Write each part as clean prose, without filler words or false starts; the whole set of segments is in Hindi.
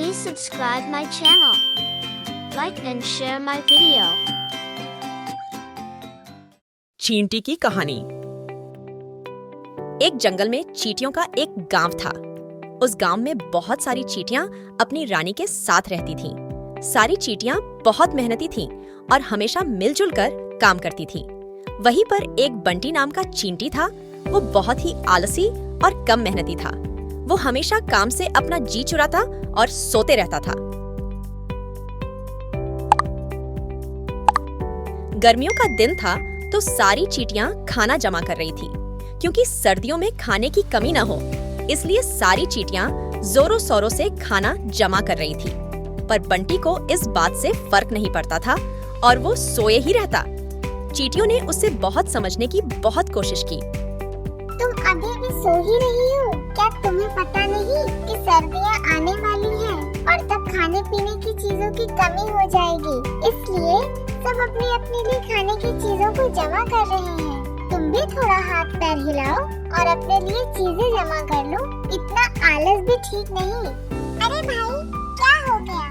Please subscribe my channel. Like and share my video. चींटी की कहानी। एक जंगल में चींटियों का एक गांव था। उस गांव में बहुत सारी चींटियां अपनी रानी के साथ रहती थीं। सारी चींटियां बहुत मेहनती थीं और हमेशा मिलजुल कर काम करती थीं। वहीं पर एक बंटी नाम का चींटी था। वो बहुत ही आलसी और कम मेहनती था। वो हमेशा काम से अपना जी चुराता और सोते रहता था। गर्मियों का दिन था तो सारी चींटियां खाना जमा कर रही थी। क्योंकि सर्दियों में खाने की कमी न हो, इसलिए सारी चींटियां जोरों शोरों से खाना जमा कर रही थी। पर बंटी को इस बात से फर्क नहीं पड़ता था और वो सोए ही रहता। चींटियों ने उससे बहुत समझने की बहुत कोशिश की। तुम अभी भी सो ही रही हो? क्या तुम्हें पता नहीं कि सर्दियाँ आने वाली हैं और तब खाने पीने की चीजों की कमी हो जाएगी। इसलिए सब अपने अपने लिए खाने की चीजों को जमा कर रहे हैं। तुम भी थोड़ा हाथ पैर हिलाओ और अपने लिए चीजें जमा कर लो। इतना आलस भी ठीक नहीं। अरे भाई, क्या हो गया?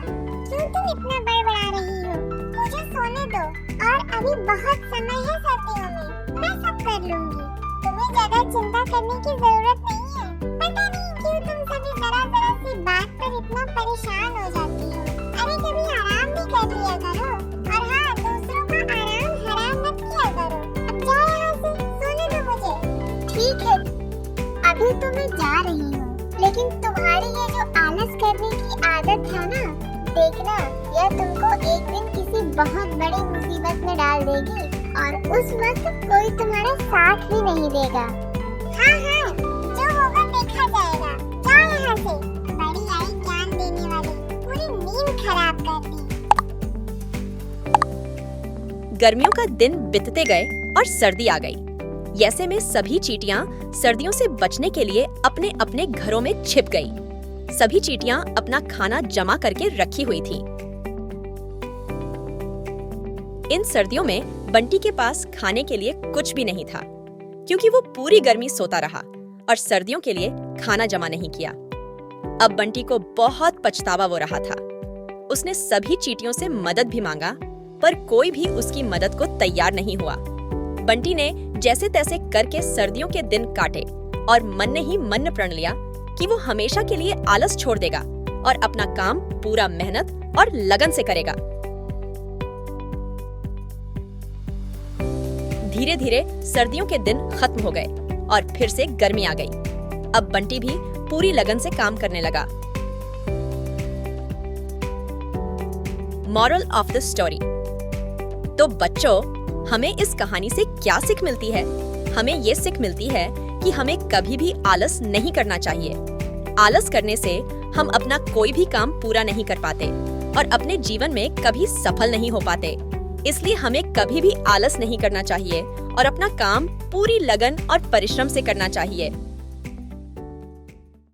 क्यों तुम इतना बड़बड़ा रही हो? मुझे सोने दो और अभी बहुत समय है सर्दियों में। मैं सब कर लूंगी। तुम्हें ज्यादा चिंता करने की जरूरत नहीं है। पता नहीं क्यों तुम सभी जरा सी बात पर इतना परेशान हो जाती हो। अरे कभी आराम भी कर लिया करो। और हाँ, दूसरों का आराम हराम मत किया करो। अब जाओ यहाँ से, सोने दो मुझे। ठीक है, अभी तो मैं जा रही हूँ, लेकिन तुम्हारी ये जो आलस करने की आदत है ना, देखना यह तुमको एक दिन किसी बहुत बड़ी मुसीबत में डाल देगी और उस वक्त कोई तुम्हारा साथ भी नहीं देगा। हाँ हाँ, जो होगा देखा जाएगा। जाओ यहाँ से। बड़ी आई ज्ञान देने वाली, पूरी नींद खराब कर दी। गर्मियों का दिन बीतते गए और सर्दी आ गई। ऐसे में सभी चींटियां सर्दियों से बचने के लिए अपने अपने घरों में छिप गई। सभी चींटियां अपना खाना जमा करके रखी हुई थीं। इन सर्दियों में बंटी के पास खाने के लिए कुछ भी नहीं था, क्योंकि वो पूरी गर्मी सोता रहा और सर्दियों के लिए खाना जमा नहीं किया। अब बंटी को बहुत पछतावा हो रहा था। उसने सभी चींटियों से मदद भी मांगा, पर कोई भी उसकी मदद को तैयार नहीं हुआ। बंटी ने जैसे तैसे करके सर्दियों के दिन काटे और मन ने ही मन प्रण लिया कि वो हमेशा के लिए आलस छोड़ देगा और अपना काम पूरा मेहनत और लगन से करेगा। धीरे धीरे सर्दियों के दिन खत्म हो गए और फिर से गर्मी आ गई। अब बंटी भी पूरी लगन से काम करने लगा। Moral of the story. तो बच्चों, हमें इस कहानी से क्या सीख मिलती है? हमें ये सीख मिलती है कि हमें कभी भी आलस नहीं करना चाहिए। आलस करने से हम अपना कोई भी काम पूरा नहीं कर पाते और अपने जीवन में कभी सफल नहीं हो पाते। इसलिए हमें कभी भी आलस नहीं करना चाहिए और अपना काम पूरी लगन और परिश्रम से करना चाहिए।